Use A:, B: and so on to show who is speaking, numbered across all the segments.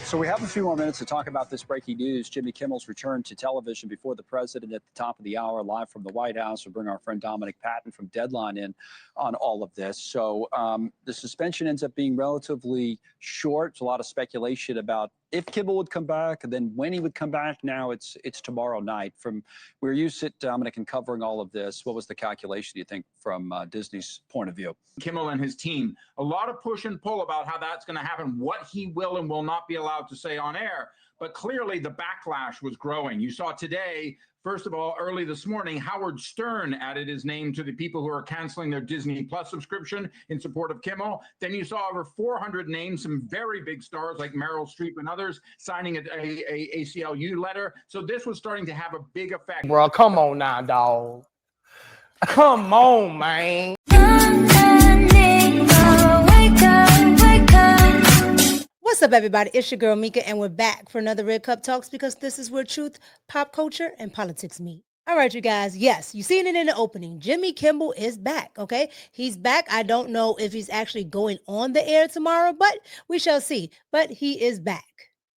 A: So we have a few more minutes to talk about this breaking news. Jimmy Kimmel's return to television before the president at the top of the hour, live from the White House. We'll bring our friend Dominic Patton from Deadline in on all of this. So the suspension ends up being relatively short. There's a lot of speculation about if Kimmel would come back and then when he would come back. Now it's tomorrow night. From where you sit, Dominic, in covering all of this, what was the calculation, do you think, from Disney's point of view?
B: Kimmel and his team, a lot of push and pull about how that's going to happen, what he will and will not be allowed to say on air. But clearly the backlash was growing. You saw today, first of all, early this morning, Howard Stern added his name to the people who are canceling their Disney Plus subscription in support of Kimmel. Then you saw over 400 names, some very big stars like Meryl Streep and others signing a ACLU letter. So this was starting to have a big effect.
C: Bro, come on now, dog. Come on, man.
D: What's up, everybody? It's your girl Mika, and we're back for another Red Cup Talks, because this is where truth, pop culture, and politics meet. All right, you guys. Yes, you seen it in the opening. Jimmy Kimmel is back, okay? He's back. I don't know if he's actually going on the air tomorrow, but we shall see. But he is back.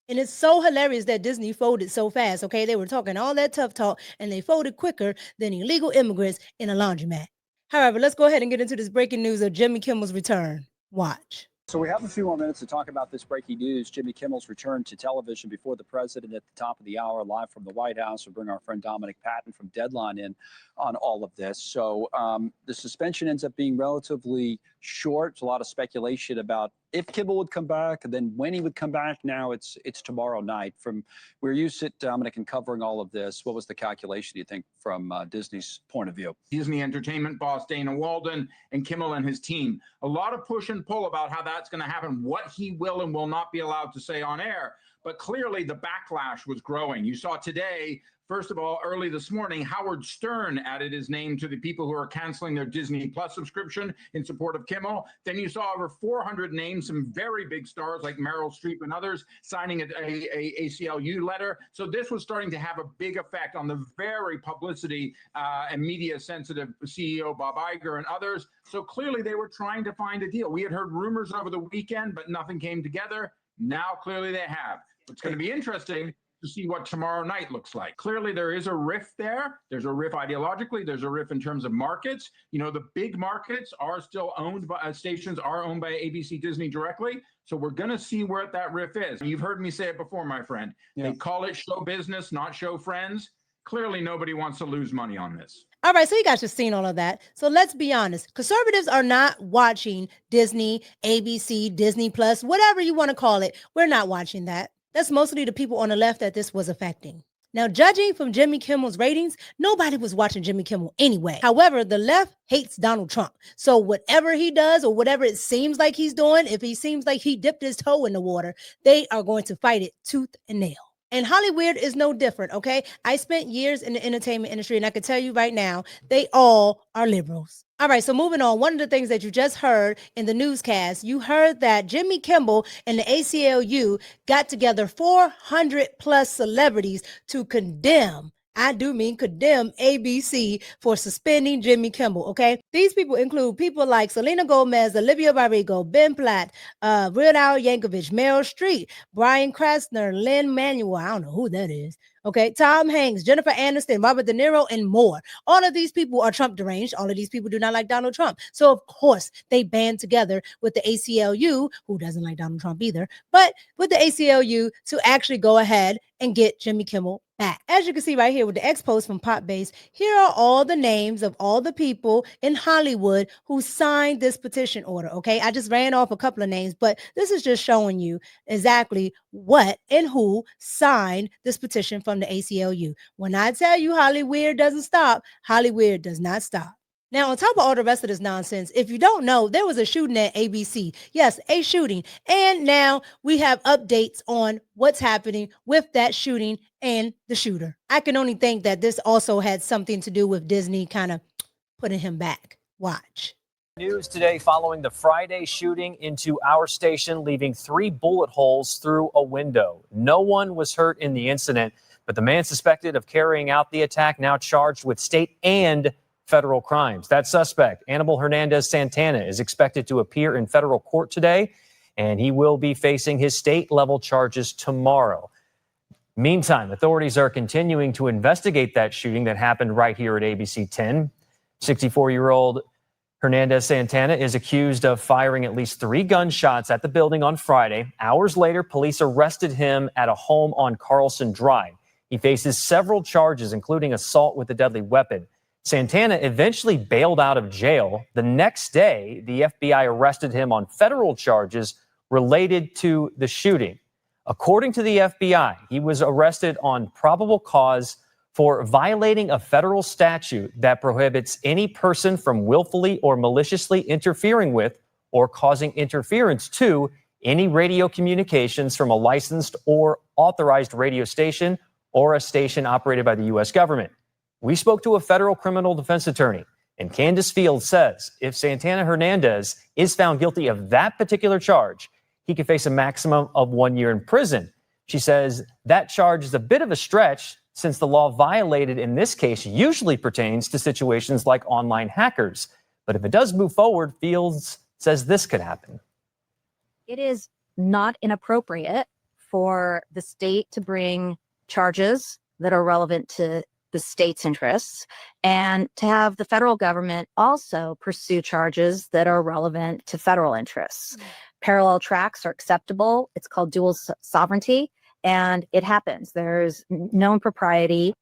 D: And it's so hilarious that Disney folded so fast, okay? They were talking all that tough talk, and they folded quicker than illegal immigrants in a laundromat. However, let's go ahead and get into this breaking news of Jimmy Kimmel's return. Watch.
A: So we have a few more minutes to talk about this breaking news. Jimmy Kimmel's return to television before the president at the top of the hour, live from the White House. We'll bring our friend Dominic Patton from Deadline in on all of this. So the suspension ends up being relatively short. There's a lot of speculation about if Kimmel would come back and then when he would come back. Now it's tomorrow night. From where you sit, Dominic, in covering all of this, what was the calculation, do you think, from Disney's point of view?
B: Disney entertainment boss Dana Walden and Kimmel and his team, a lot of push and pull about how that's going to happen, what he will and will not be allowed to say on air. But clearly the backlash was growing. You saw today, first of all, early this morning, Howard Stern added his name to the people who are canceling their Disney Plus subscription in support of Kimmel. Then you saw over 400 names, some very big stars like Meryl Streep and others signing a ACLU letter. So this was starting to have a big effect on the very publicity and media sensitive CEO Bob Iger and others. So clearly they were trying to find a deal. We had heard rumors over the weekend, but nothing came together. Now clearly they have. It's going to be interesting to see what tomorrow night looks like. Clearly, there is a rift there. There's a rift ideologically. There's a rift in terms of markets. You know, the big markets are still owned by stations are owned by ABC Disney directly. So we're going to see where that rift is. You've heard me say it before, my friend. Yeah. They call it show business, not show friends. Clearly, nobody wants to lose money on this.
D: All right, so you guys just seen all of that. So let's be honest. Conservatives are not watching Disney, ABC, Disney Plus, whatever you want to call it. We're not watching that. That's mostly the people on the left that this was affecting. Now, judging from Jimmy Kimmel's ratings, nobody was watching Jimmy Kimmel anyway. However, the left hates Donald Trump. So whatever he does or whatever it seems like he's doing, if he seems like he dipped his toe in the water, they are going to fight it tooth and nail. And Hollywood is no different, okay? I spent years in the entertainment industry, and I can tell you right now, they all are liberals. All right, so moving on, one of the things that you just heard in the newscast, you heard that Jimmy Kimmel and the ACLU got together 400 plus celebrities to condemn, I do mean condemn, ABC for suspending Jimmy Kimmel, okay? These people include people like Selena Gomez, Olivia Rodrigo, Ben Platt, Weird Al Yankovic, Meryl Streep, Bryan Cranston, Lin-Manuel, I don't know who that is, okay? Tom Hanks, Jennifer Aniston, Robert De Niro, and more. All of these people are Trump deranged. All of these people do not like Donald Trump. So, of course, they band together with the ACLU, who doesn't like Donald Trump either, but with the ACLU to actually go ahead and get Jimmy Kimmel back. As you can see right here with the X post from Pop Base, here are all the names of all the people in Hollywood who signed this petition order, okay? I just ran off a couple of names, but this is just showing you exactly what and who signed this petition from the ACLU. When I tell you Hollywood doesn't stop, Hollywood does not stop. Now, on top of all the rest of this nonsense, if you don't know, there was a shooting at ABC. Yes, a shooting. And now we have updates on what's happening with that shooting and the shooter. I can only think that this also had something to do with Disney kind of putting him back. Watch.
E: News today following the Friday shooting into our station, leaving 3 bullet holes through a window. No one was hurt in the incident, but the man suspected of carrying out the attack now charged with state and federal crimes. That suspect, Anibal Hernandez Santana, is expected to appear in federal court today. and he will be facing his state-level charges tomorrow. Meantime, authorities are continuing to investigate that shooting that happened right here at ABC 10. 64-year-old Hernandez Santana is accused of firing at least 3 gunshots at the building on Friday. Hours later, police arrested him at a home on Carlson Drive. He faces several charges, including assault with a deadly weapon. Santana eventually bailed out of jail. The next day, the FBI arrested him on federal charges related to the shooting. According to the FBI, he was arrested on probable cause for violating a federal statute that prohibits any person from willfully or maliciously interfering with or causing interference to any radio communications from a licensed or authorized radio station or a station operated by the U.S. government. We spoke to a federal criminal defense attorney, and Candace Field says if Santana Hernandez is found guilty of that particular charge, he could face a maximum of 1 year in prison. She says that charge is a bit of a stretch since the law violated in this case usually pertains to situations like online hackers. But if it does move forward, Fields says this could happen.
F: It is not inappropriate for the state to bring charges that are relevant to the state's interests and to have the federal government also pursue charges that are relevant to federal interests. Parallel tracks are acceptable. It's called dual sovereignty, and it happens. There's no impropriety.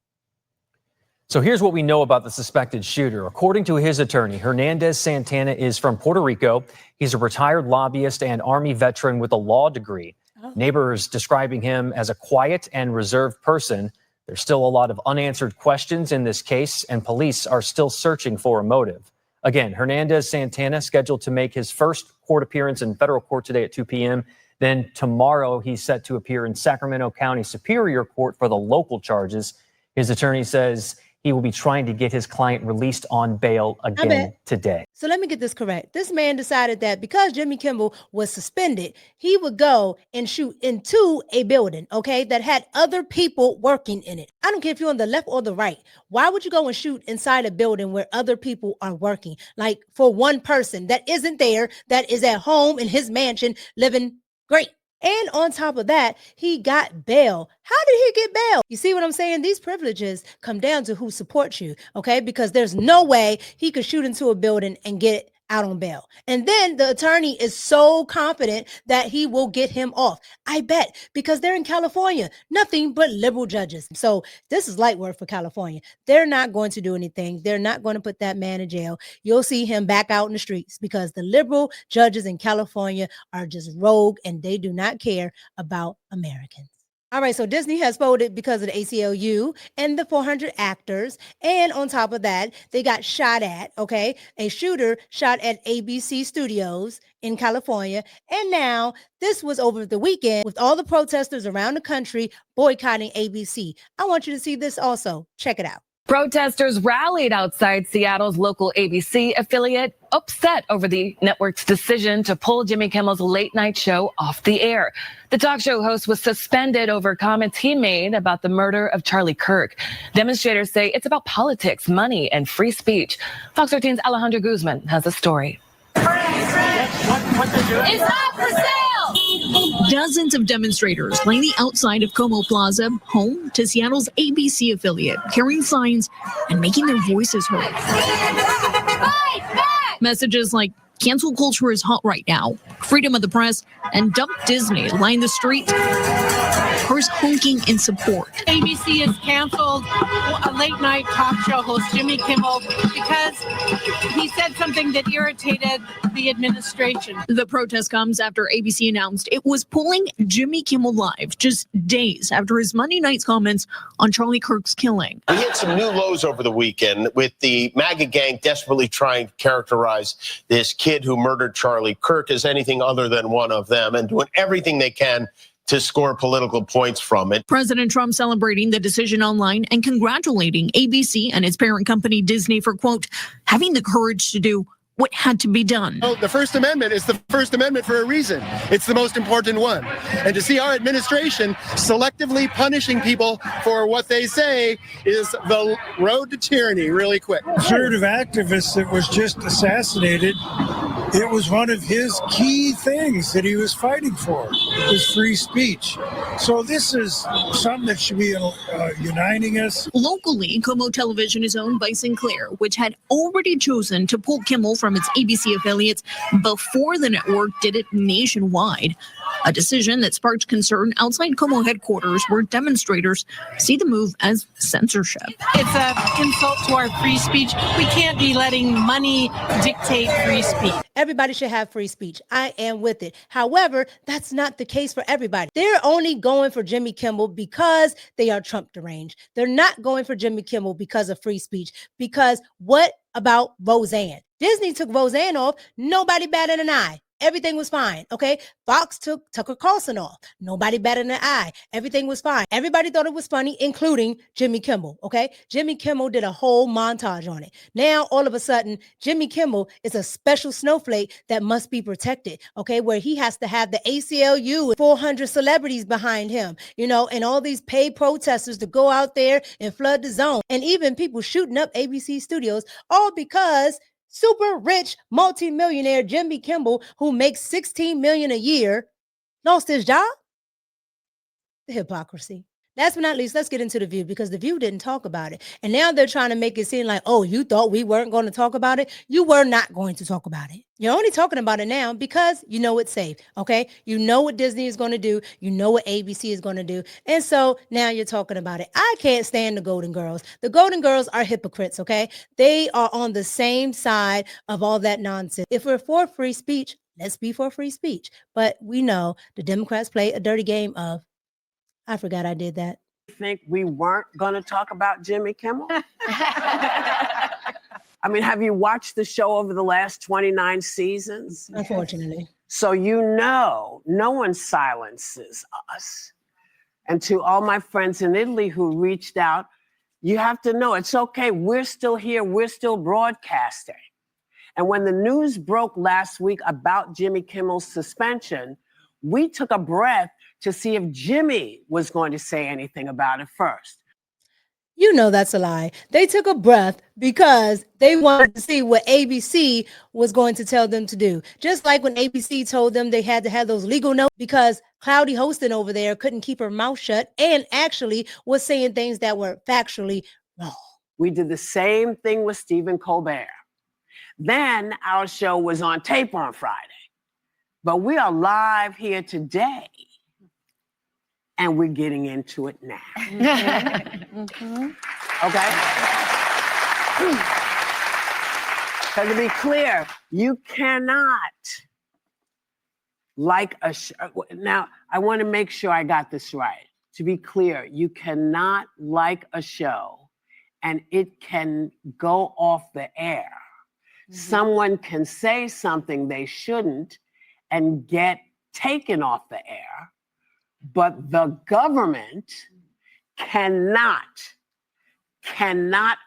E: So here's what we know about the suspected shooter. According to his attorney, Hernandez Santana is from Puerto Rico. He's a retired lobbyist and Army veteran with a law degree. Neighbors describing him as a quiet and reserved person. There's still a lot of unanswered questions in this case, and police are still searching for a motive. Again, Hernandez Santana scheduled to make his first court appearance in federal court today at 2 p.m. Then tomorrow, he's set to appear in Sacramento County Superior Court for the local charges. His attorney says he will be trying to get his client released on bail again today.
D: So let me get this correct. This man decided that because Jimmy Kimmel was suspended, he would go and shoot into a building, okay, that had other people working in it. I don't care if you're on the left or the right. Why would you go and shoot inside a building where other people are working? Like for one person that isn't there, that is at home in his mansion living great. And on top of that, he got bail. How did he get bail? You see what I'm saying? These privileges come down to who supports you, okay? Because there's no way he could shoot into a building and get out on bail. And then the attorney is so confident that he will get him off. I bet, because they're in California, nothing but liberal judges. So this is light work for California. They're not going to do anything. They're not going to put that man in jail. You'll see him back out in the streets because the liberal judges in California are just rogue and they do not care about Americans. All right, so Disney has folded because of the ACLU and the 400 actors. And on top of that, they got shot at, okay? A shooter shot at ABC Studios in California. And now this was over the weekend with all the protesters around the country boycotting ABC. I want you to see this also. Check it out.
G: Protesters rallied outside Seattle's local ABC affiliate, upset over the network's decision to pull Jimmy Kimmel's late night show off the air. The talk show host was suspended over comments he made about the murder of Charlie Kirk. Demonstrators say it's about politics, money, and free speech. Fox 13's Alejandro Guzman has a story.
H: It's not for sale! Dozens of demonstrators lining the outside of Como Plaza, home to Seattle's ABC affiliate, carrying signs and making their voices heard.
G: Fight back!
H: Messages like cancel culture is hot right now, freedom of the press, and dump Disney line the street. Cars honking in support.
I: ABC has canceled a late night talk show host Jimmy Kimmel because he said something that irritated the administration.
H: The protest comes after ABC announced it was pulling Jimmy Kimmel live just days after his Monday night's comments on Charlie Kirk's killing.
J: We hit some new lows over the weekend with the MAGA gang desperately trying to characterize this kid who murdered Charlie Kirk as anything other than one of them and doing everything they can to score political points from it.
H: President Trump celebrating the decision online and congratulating ABC and its parent company Disney for, quote, having the courage to do what had to be done.
K: Oh, the First Amendment is the First Amendment for a reason. It's the most important one. And to see our administration selectively punishing people for what they say is the road to tyranny really quick.
L: Conservative activist that was just assassinated It was one of his key things that he was fighting for, was free speech. So this is something that should be uniting us.
H: Locally, Como Television is owned by Sinclair, which had already chosen to pull Kimmel from its ABC affiliates before the network did it nationwide. A decision that sparked concern outside Como headquarters, where demonstrators see the move as censorship.
I: It's an insult to our free speech. We can't be letting money dictate free speech.
D: Everybody should have free speech. I am with it. However, that's not the case for everybody. They're only going for Jimmy Kimmel because they are Trump deranged. They're not going for Jimmy Kimmel because of free speech. Because what about Roseanne? Disney took Roseanne off. Nobody batted an eye. Everything was fine, okay? Fox took Tucker Carlson off. Nobody batted an eye. Everything was fine. Everybody thought it was funny, including Jimmy Kimmel, okay? Jimmy Kimmel did a whole montage on it. Now, all of a sudden, Jimmy Kimmel is a special snowflake that must be protected, okay? Where he has to have the ACLU, 400 celebrities behind him, you know, and all these paid protesters to go out there and flood the zone. And even people shooting up ABC studios, all because super rich multimillionaire Jimmy Kimmel, who makes $16 million a year, lost his job. The hypocrisy. Last but not least, let's get into The View, because The View didn't talk about it. And now they're trying to make it seem like, oh, you thought we weren't going to talk about it? You were not going to talk about it. You're only talking about it now because you know it's safe, okay? You know what Disney is going to do. You know what ABC is going to do. And so now you're talking about it. I can't stand the Golden Girls. The Golden Girls are hypocrites, okay? They are on the same side of all that nonsense. If we're for free speech, let's be for free speech. But we know the Democrats play a dirty game of, I forgot I did that.
M: Think we weren't going to talk about Jimmy Kimmel? I mean, have you watched the show over the last 29 seasons?
D: Unfortunately.
M: So you know, no one silences us. And to all my friends in Italy who reached out, you have to know it's okay. We're still here. We're still broadcasting. And when the news broke last week about Jimmy Kimmel's suspension, we took a breath to see if Jimmy was going to say anything about it first.
D: You know that's a lie. They took a breath because they wanted to see what ABC was going to tell them to do. Just like when ABC told them they had to have those legal notes because Cloudy Hostin over there couldn't keep her mouth shut and actually was saying things that were factually wrong.
M: We did the same thing with Stephen Colbert. Then our show was on tape on Friday. But we are live here today. And we're getting into it now. Okay? So to be clear, you cannot like a show. Now, I want to make sure I got this right. To be clear, you cannot like a show and it can go off the air. Someone can say something they shouldn't and get taken off the air. But the government cannot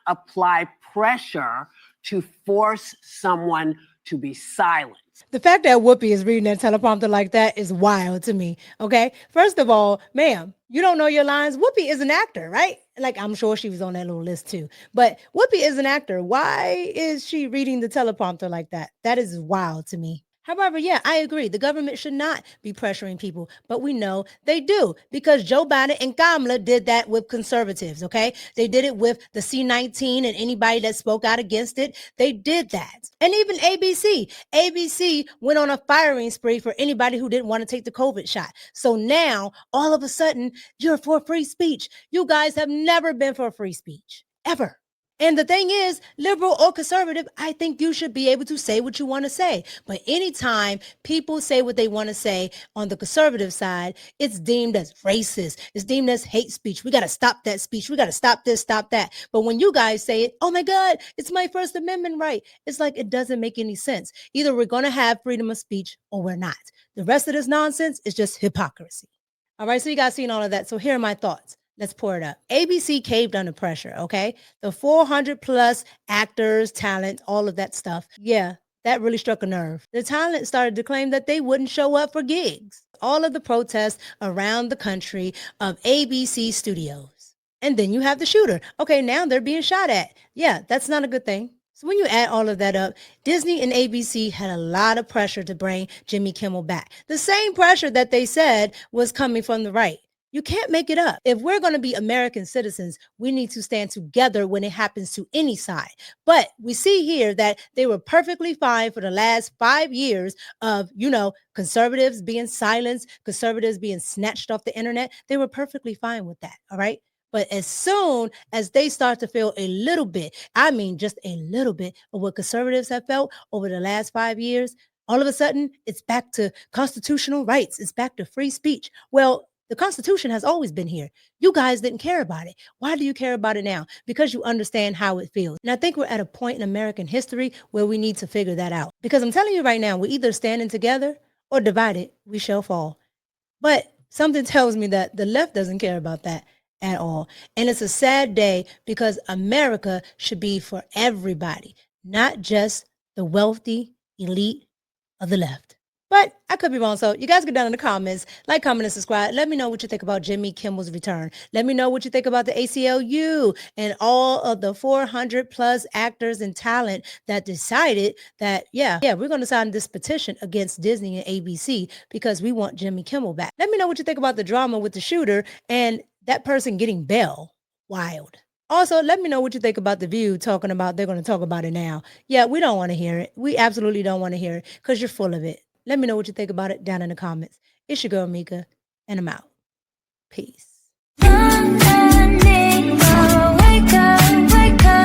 M: apply pressure to force someone to be silent.
D: The fact that Whoopi is reading that teleprompter like that is wild to me, okay? First of all, ma'am, you don't know your lines. Whoopi is an actor, right? Like, I'm sure she was on that little list too. But Whoopi is an actor. Why is she reading the teleprompter like that? That is wild to me. However, yeah, I agree. The government should not be pressuring people, but we know they do because Joe Biden and Kamala did that with conservatives, okay? They did it with the C-19 and anybody that spoke out against it. They did that. And even ABC. ABC went on a firing spree for anybody who didn't want to take the COVID shot. So now, all of a sudden, you're for free speech. You guys have never been for free speech, ever. And the thing is, liberal or conservative, I think you should be able to say what you want to say. But anytime people say what they want to say on the conservative side, it's deemed as racist. It's deemed as hate speech. We got to stop that speech. We got to stop this, stop that. But when you guys say it, oh my God, it's my First Amendment right. It's like it doesn't make any sense. Either we're going to have freedom of speech or we're not. The rest of this nonsense is just hypocrisy. All right, so you guys seen all of that. So here are my thoughts. Let's pour it up. ABC caved under pressure, okay? The 400 plus actors, talent, all of that stuff. Yeah, that really struck a nerve. The talent started to claim that they wouldn't show up for gigs. All of the protests around the country of ABC studios. And then you have the shooter. Okay, now they're being shot at. Yeah, that's not a good thing. So when you add all of that up, Disney and ABC had a lot of pressure to bring Jimmy Kimmel back. The same pressure that they said was coming from the right. You can't make it up. If we're going to be American citizens, we need to stand together when it happens to any side. But we see here that they were perfectly fine for the last 5 years of, conservatives being silenced, conservatives being snatched off the internet. They were perfectly fine with that. All right. But as soon as they start to feel a little bit, I mean, just a little bit of what conservatives have felt over the last 5 years, all of a sudden it's back to constitutional rights. It's back to free speech. Well, the Constitution has always been here. You guys didn't care about it. Why do you care about it now? Because you understand how it feels. And I think we're at a point in American history where we need to figure that out. Because I'm telling you right now, we're either standing together or divided, we shall fall. But something tells me that the left doesn't care about that at all. And it's a sad day because America should be for everybody, not just the wealthy elite of the left. But I could be wrong. So you guys get down in the comments, like, comment, and subscribe. Let me know what you think about Jimmy Kimmel's return. Let me know what you think about the ACLU and all of the 400 plus actors and talent that decided that, yeah, we're going to sign this petition against Disney and ABC because we want Jimmy Kimmel back. Let me know what you think about the drama with the shooter and that person getting bail. Wild. Also, let me know what you think about The View talking about they're going to talk about it now. Yeah, we don't want to hear it. We absolutely don't want to hear it because you're full of it. Let me know what you think about it down in the comments. It's your girl, Mika, and I'm out. Peace. Wake up, wake up.